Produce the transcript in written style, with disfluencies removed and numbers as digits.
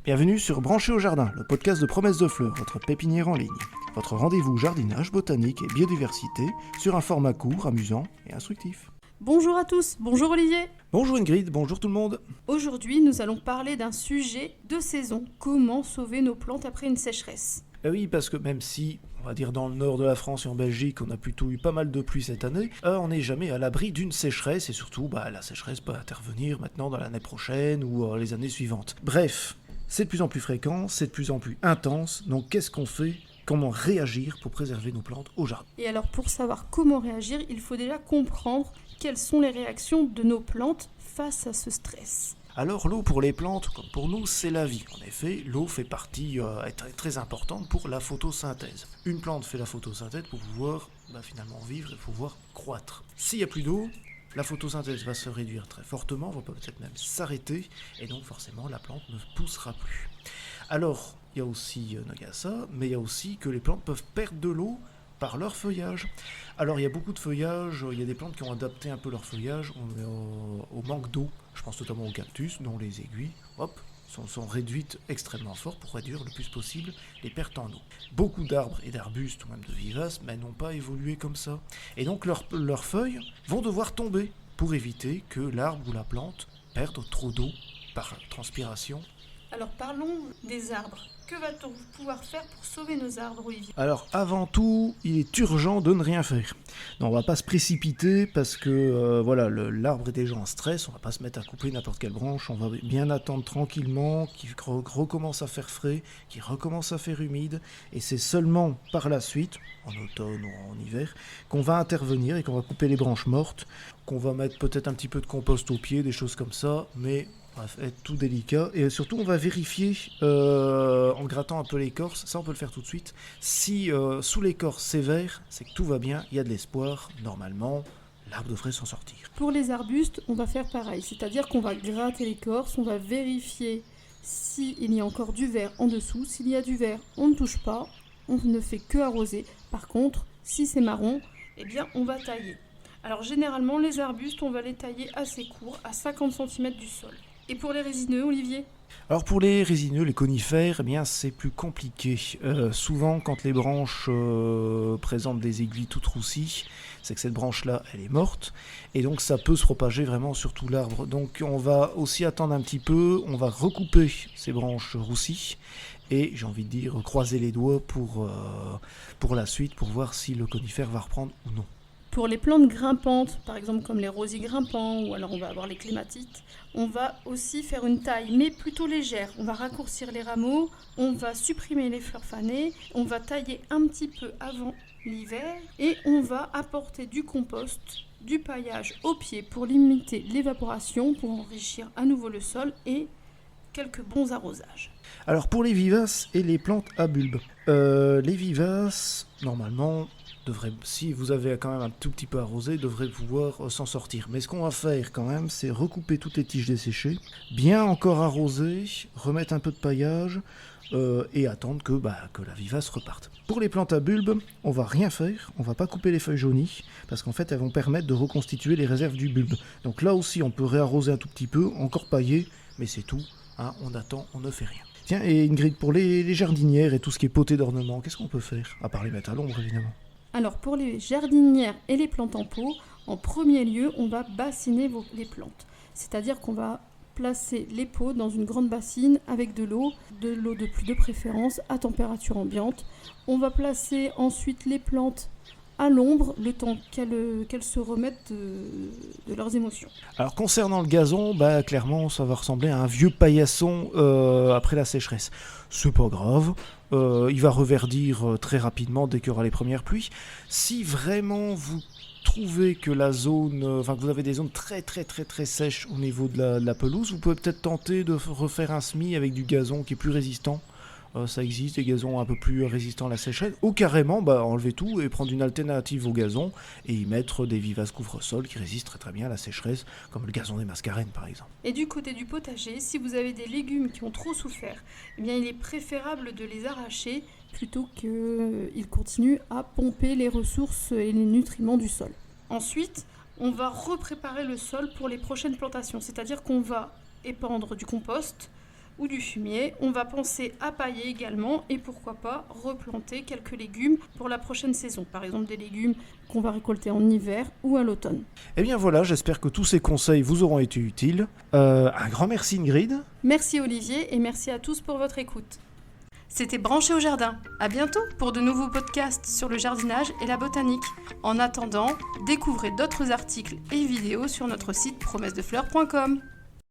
Bienvenue sur Branché au Jardin, le podcast de Promesse de Fleurs, votre pépinière en ligne. Votre rendez-vous jardinage, botanique et biodiversité sur un format court, amusant et instructif. Bonjour à tous, bonjour Olivier. Bonjour Ingrid, bonjour tout le monde. Aujourd'hui, nous allons parler d'un sujet de saison. Comment sauver nos plantes après une sécheresse ? Oui, parce que même si, on va dire dans le nord de la France et en Belgique, on a plutôt eu pas mal de pluie cette année, on n'est jamais à l'abri d'une sécheresse et surtout, la sécheresse peut intervenir maintenant dans l'année prochaine ou les années suivantes. Bref, c'est de plus en plus fréquent, c'est de plus en plus intense, donc qu'est-ce qu'on fait ? Comment réagir pour préserver nos plantes au jardin ? Et alors pour savoir comment réagir, il faut déjà comprendre quelles sont les réactions de nos plantes face à ce stress. Alors l'eau pour les plantes, comme pour nous, c'est la vie. En effet, l'eau fait partie est très importante pour la photosynthèse. Une plante fait la photosynthèse pour pouvoir finalement vivre et pouvoir croître. S'il n'y a plus d'eau, la photosynthèse va se réduire très fortement, va peut-être même s'arrêter, et donc forcément la plante ne poussera plus. Alors, il y a aussi ça, mais il y a aussi que les plantes peuvent perdre de l'eau par leur feuillage. Alors il y a beaucoup de feuillage, il y a des plantes qui ont adapté un peu leur feuillage au manque d'eau. Je pense notamment aux cactus, dont les aiguilles sont réduites extrêmement fort pour réduire le plus possible les pertes en eau. Beaucoup d'arbres et d'arbustes, ou même de vivaces, n'ont pas évolué comme ça. Et donc leurs feuilles vont devoir tomber pour éviter que l'arbre ou la plante perde trop d'eau par transpiration. Alors parlons des arbres. Que va-t-on pouvoir faire pour sauver nos arbres, Olivier ? Alors avant tout, il est urgent de ne rien faire. Non, on ne va pas se précipiter parce que l'arbre est déjà en stress, on ne va pas se mettre à couper n'importe quelle branche, on va bien attendre tranquillement qu'il recommence à faire frais, qu'il recommence à faire humide, et c'est seulement par la suite, en automne ou en hiver, qu'on va intervenir et qu'on va couper les branches mortes, qu'on va mettre peut-être un petit peu de compost au pied, des choses comme ça, mais on va être tout délicat, et surtout on va vérifier en grattant un peu l'écorce, ça on peut le faire tout de suite, si sous l'écorce c'est vert, c'est que tout va bien, il y a de l'espoir, normalement l'arbre devrait s'en sortir. Pour les arbustes, on va faire pareil, c'est-à-dire qu'on va gratter l'écorce, on va vérifier s'il y a encore du vert en dessous, s'il y a du vert on ne touche pas, on ne fait que arroser, par contre si c'est marron, on va tailler. Alors généralement les arbustes on va les tailler assez courts, à 50 cm du sol. Et pour les résineux, Olivier ? Alors pour les résineux, les conifères, c'est plus compliqué. Souvent, quand les branches présentent des aiguilles toutes roussies, c'est que cette branche-là, elle est morte. Et donc ça peut se propager vraiment sur tout l'arbre. Donc on va aussi attendre un petit peu, on va recouper ces branches roussies. Et j'ai envie de dire, croiser les doigts pour la suite, pour voir si le conifère va reprendre ou non. Pour les plantes grimpantes, par exemple comme les rosiers grimpants, ou alors on va avoir les clématites, on va aussi faire une taille, mais plutôt légère. On va raccourcir les rameaux, on va supprimer les fleurs fanées, on va tailler un petit peu avant l'hiver, et on va apporter du compost, du paillage au pied pour limiter l'évaporation, pour enrichir à nouveau le sol, et quelques bons arrosages. Alors pour les vivaces et les plantes à bulbes, les vivaces, normalement, si vous avez quand même un tout petit peu arrosé, devraient pouvoir s'en sortir. Mais ce qu'on va faire quand même, c'est recouper toutes les tiges desséchées, bien encore arroser, remettre un peu de paillage et attendre que la vivace reparte. Pour les plantes à bulbes, on va rien faire, on va pas couper les feuilles jaunies, parce qu'en fait elles vont permettre de reconstituer les réserves du bulbe. Donc là aussi on peut réarroser un tout petit peu, encore pailler, mais c'est tout, on attend, on ne fait rien. Tiens, et Ingrid, pour les jardinières et tout ce qui est potée d'ornement, qu'est-ce qu'on peut faire ? À part les mettre à l'ombre évidemment. Alors pour les jardinières et les plantes en pot, en premier lieu, on va bassiner les plantes. C'est-à-dire qu'on va placer les pots dans une grande bassine avec de l'eau de pluie de préférence à température ambiante. On va placer ensuite les plantes à l'ombre, le temps qu'elles se remettent de leurs émotions. Alors concernant le gazon, clairement ça va ressembler à un vieux paillasson après la sécheresse. C'est pas grave, il va reverdir très rapidement dès qu'il y aura les premières pluies. Si vraiment vous trouvez que que vous avez des zones très très très très sèches au niveau de la pelouse, vous pouvez peut-être tenter de refaire un semis avec du gazon qui est plus résistant. Ça existe, des gazons un peu plus résistants à la sécheresse, ou carrément enlever tout et prendre une alternative au gazon et y mettre des vivaces couvre-sol qui résistent très très bien à la sécheresse, comme le gazon des mascarennes par exemple. Et du côté du potager, si vous avez des légumes qui ont trop souffert, il est préférable de les arracher plutôt qu'ils continuent à pomper les ressources et les nutriments du sol. Ensuite, on va repréparer le sol pour les prochaines plantations, c'est-à-dire qu'on va épandre du compost, ou du fumier. On va penser à pailler également et pourquoi pas replanter quelques légumes pour la prochaine saison. Par exemple des légumes qu'on va récolter en hiver ou à l'automne. Eh bien voilà, j'espère que tous ces conseils vous auront été utiles. Un grand merci Ingrid. Merci Olivier et merci à tous pour votre écoute. C'était Branché au jardin. À bientôt pour de nouveaux podcasts sur le jardinage et la botanique. En attendant, découvrez d'autres articles et vidéos sur notre site promessesdefleurs.com.